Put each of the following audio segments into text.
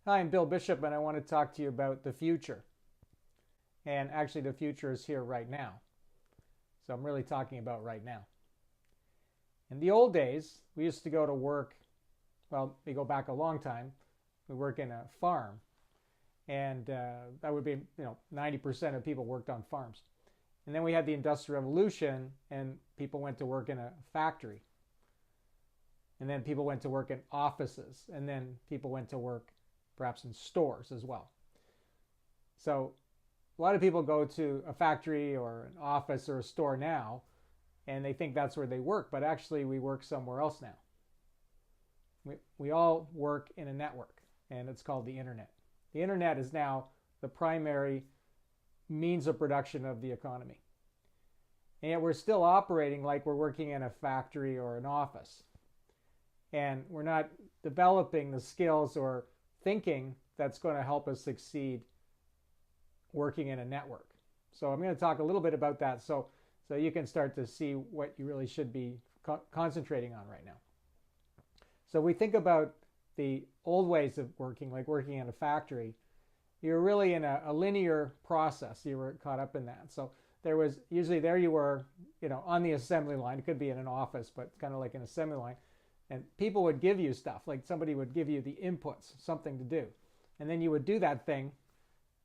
Hi, I'm Bill Bishop, and I want to talk to you about the future. And actually, the future is here right now. So I'm really talking about right now. In the old days, we used to go to work. Well, we go back a long time. We work in a farm, and that would be 90% of people worked on farms. And then we had the Industrial Revolution, and people went to work in a factory. And then people went to work in offices, and then people went to work perhaps in stores as well. So a lot of people go to a factory or an office or a store now, and they think that's where they work, but actually we work somewhere else now. We all work in a network, and it's called the internet. The internet is now the primary means of production of the economy. And yet we're still operating like we're working in a factory or an office. And we're not developing the skills or thinking that's going to help us succeed working in a network. So I'm going to talk a little bit about that so you can start to see what you really should be concentrating on right now. So we think about the old ways of working, like working in a factory. You're really in a linear process. You were caught up in that. So there was usually there you were, on the assembly line. It could be in an office, but kind of like an assembly line. And people would give you stuff, like somebody would give you the inputs, something to do. And then you would do that thing,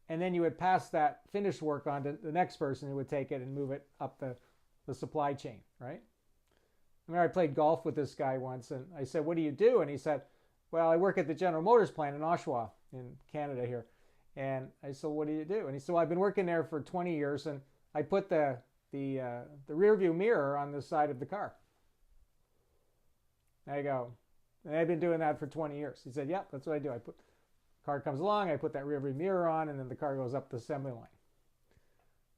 and then you would pass that finished work on to the next person who would take it and move it up the supply chain, right? I remember I played golf with this guy once, and I said, "What do you do?" And he said, "Well, I work at the General Motors plant in Oshawa, in Canada here." And I said, "What do you do?" And he said, "Well, I've been working there for 20 years, and I put the rear view mirror on the side of the car." I go, and I've been doing that for 20 years. He said, "Yeah, that's what I do. Car comes along, I put that rear view mirror on, and then the car goes up the assembly line."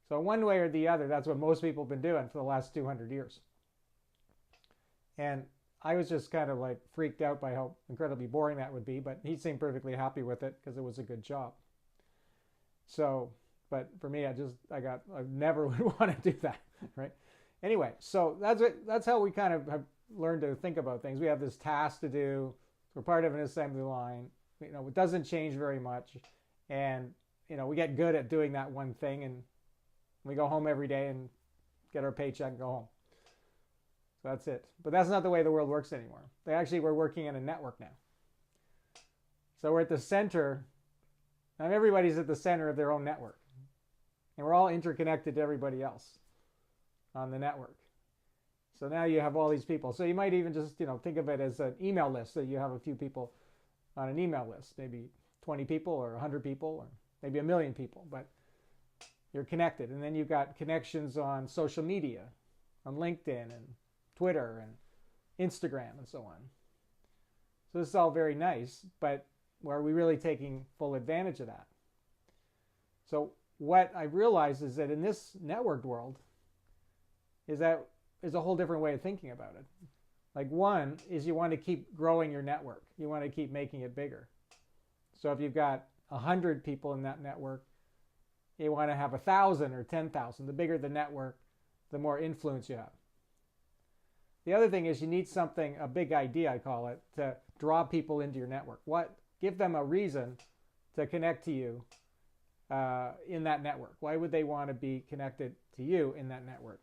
So one way or the other, that's what most people have been doing for the last 200 years. And I was just kind of like freaked out by how incredibly boring that would be, but he seemed perfectly happy with it because it was a good job. So, but for me, I never would want to do that, right? Anyway, so that's how we kind of have learned to think about things. We have this task to do. We're part of an assembly line. It doesn't change very much, and we get good at doing that one thing, and we go home every day and get our paycheck and go home. So that's it. But that's not the way the world works anymore. We're working in a network now. So we're at the center. Now everybody's at the center of their own network, and we're all interconnected to everybody else on the network. So now you have all these people. So you might even just think of it as an email list. So you have a few people on an email list, maybe 20 people or 100 people or maybe 1 million people, but you're connected. And then you've got connections on social media, on LinkedIn and Twitter and Instagram and so on. So this is all very nice, but are we really taking full advantage of that? So what I realized is that in this networked world is that there's a whole different way of thinking about it. Like one is you want to keep growing your network. You want to keep making it bigger. So if you've got 100 people in that network, you want to have 1,000 or 10,000. The bigger the network, the more influence you have. The other thing is you need something, a big idea, I call it, to draw people into your network. Give them a reason to connect to you in that network. Why would they want to be connected to you in that network?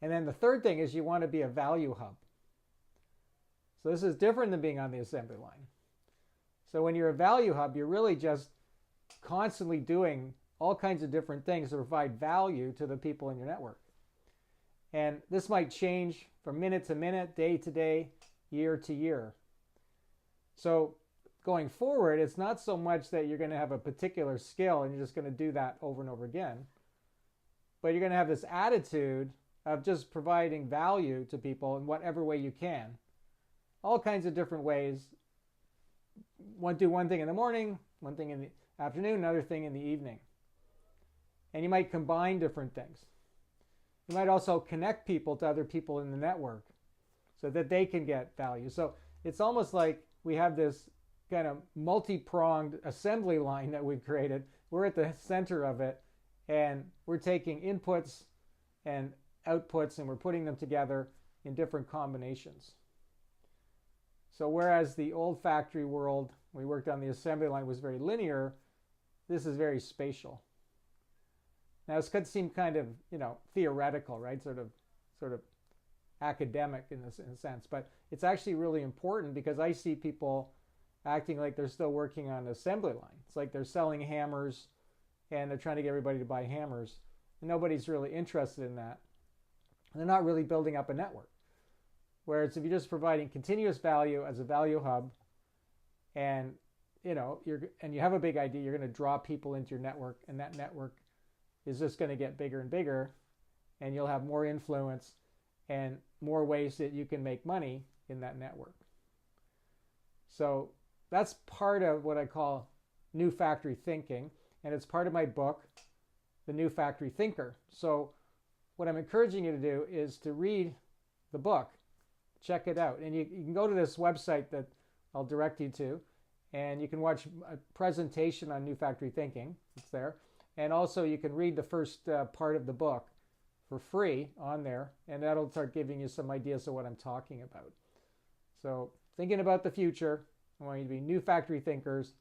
And then the third thing is you want to be a value hub. So this is different than being on the assembly line. So when you're a value hub, you're really just constantly doing all kinds of different things to provide value to the people in your network. And this might change from minute to minute, day to day, year to year. So going forward, it's not so much that you're going to have a particular skill and you're just going to do that over and over again, but you're going to have this attitude of just providing value to people in whatever way you can. All kinds of different ways. Do one thing in the morning, one thing in the afternoon, another thing in the evening. And you might combine different things. You might also connect people to other people in the network so that they can get value. So it's almost like we have this kind of multi-pronged assembly line that we've created. We're at the center of it, and we're taking inputs and outputs and we're putting them together in different combinations. So whereas the old factory world we worked on the assembly line was very linear. This is very spatial. Now this could seem kind of, theoretical, right? Sort of academic in a sense, but it's actually really important because I see people acting like they're still working on an assembly line. It's like they're selling hammers and they're trying to get everybody to buy hammers. And nobody's really interested in that. And they're not really building up a network. Whereas if you're just providing continuous value as a value hub, and you have a big idea, you're going to draw people into your network, and that network is just going to get bigger and bigger, and you'll have more influence and more ways that you can make money in that network. So that's part of what I call new factory thinking, and it's part of my book, The New Factory Thinker. So what I'm encouraging you to do is to read the book, check it out, and you can go to this website that I'll direct you to, and you can watch a presentation on new factory thinking. It's there. And also you can read the first part of the book for free on there, and that'll start giving you some ideas of what I'm talking about. So thinking about the future, I want you to be new factory thinkers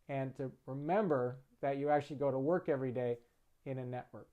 and to remember that you actually go to work every day in a network.